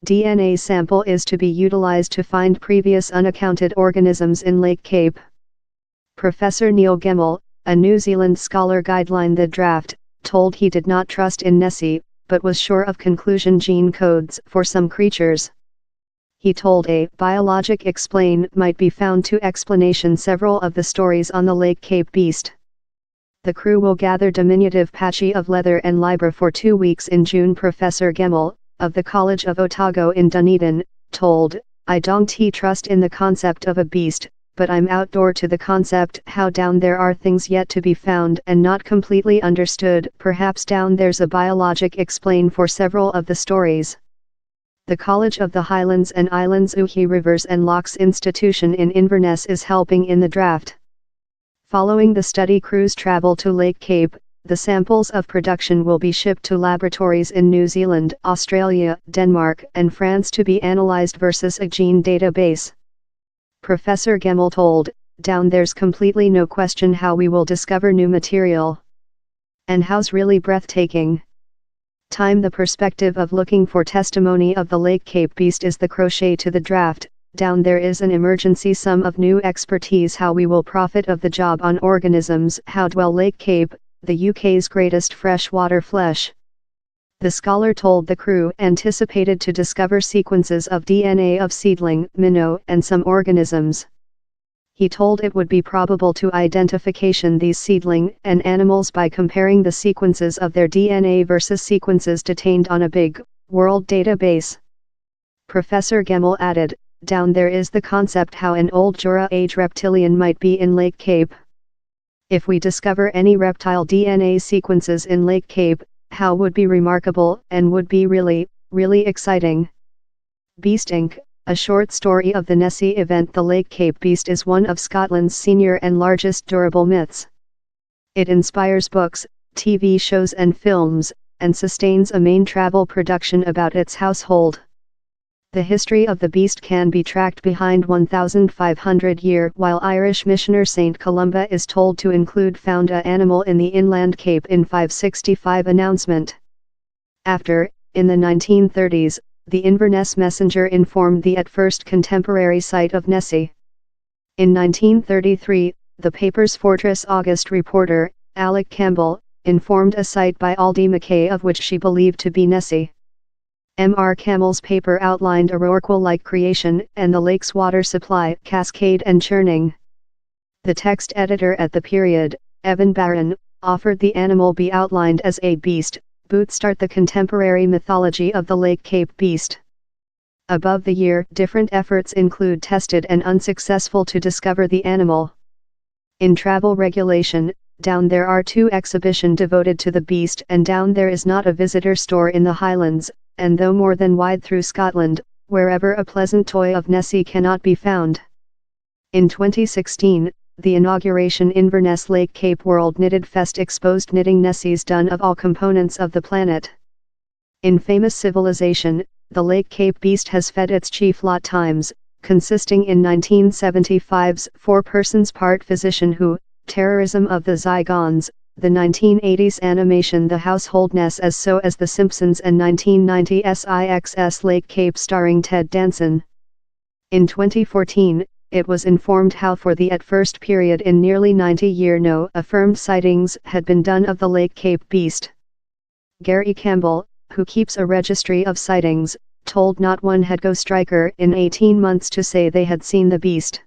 DNA sample is to be utilized to find previous unaccounted organisms in Lake Cape. Professor Neil Gemmell, a New Zealand scholar, guidelined the draft, told he did not trust in Nessie, but was sure of conclusion gene codes for some creatures. He told a biologic explain might be found to explanation several of the stories on the Lake Cape beast. The crew will gather diminutive patchy of leather and libra for 2 weeks in June. Professor Gemmell, of the College of Otago in Dunedin, told, I don't trust in the concept of a beast, but I'm outdoor to the concept how down there are things yet to be found and not completely understood. Perhaps down there's a biologic explain for several of the stories. The College of the Highlands and Islands Uhi Rivers and Lochs Institution in Inverness is helping in the draft. Following the study crew's travel to Lake Cape, the samples of production will be shipped to laboratories in New Zealand, Australia, Denmark, and France to be analyzed versus a gene database. Professor Gemmell told, down there's completely no question how we will discover new material. And how's really breathtaking. The perspective of looking for testimony of the Lake Cape beast is the crochet to the draft. Down there is an emergency sum of new expertise how we will profit of the job on organisms how dwell Lake Cape, the UK's greatest freshwater flesh. The scholar told the crew anticipated to discover sequences of DNA of seedling, minnow, and some organisms. He told it would be probable to identification these seedling and animals by comparing the sequences of their DNA versus sequences detained on a big, world database. Professor Gemmell added, down there is the concept how an old Jura-age reptilian might be in Lake Cape. If we discover any reptile DNA sequences in Lake Cape, how would be remarkable and would be really, really exciting. Beast Inc., a short story of the Nessie event. The Lake Cape beast is one of Scotland's senior and largest durable myths. It inspires books, TV shows and films, and sustains a main travel production about its household. The history of the beast can be tracked behind 1,500 years, while Irish missioner St. Columba is told to include found a animal in the inland Cape in 565 announcement. After, in the 1930s, the Inverness Messenger informed the at first contemporary site of Nessie. In 1933, the paper's Fortress August reporter, Alec Campbell, informed a site by Aldie Mackay of which she believed to be Nessie. M.R. Campbell's paper outlined a rorqual-like creation and the lake's water supply, cascade and churning. The text editor at the period, Evan Barron, offered the animal be outlined as a beast, bootstart the contemporary mythology of the Lake Cape beast. Above the year, different efforts include tested and unsuccessful to discover the animal. In travel regulation, down there are 2 exhibitions devoted to the beast, and down there is not a visitor store in the Highlands, and though more than wide through Scotland, wherever a pleasant toy of Nessie cannot be found. In 2016, the inauguration Inverness Lake Cape World Knitted Fest exposed knitting Nessie's done of all components of the planet. In famous civilization, the Lake Cape beast has fed its chief lot times, consisting in 1975's 4 persons part physician who, terrorism of the Zygons, the 1980s animation The Household Ness as so as The Simpsons, and 1990's IXS Lake Cape starring Ted Danson. In 2014, it was informed how for the at first period in nearly 90 years no affirmed sightings had been done of the Lake Cape beast. Gary Campbell, who keeps a registry of sightings, told Not One had Go Striker in 18 months to say they had seen the beast.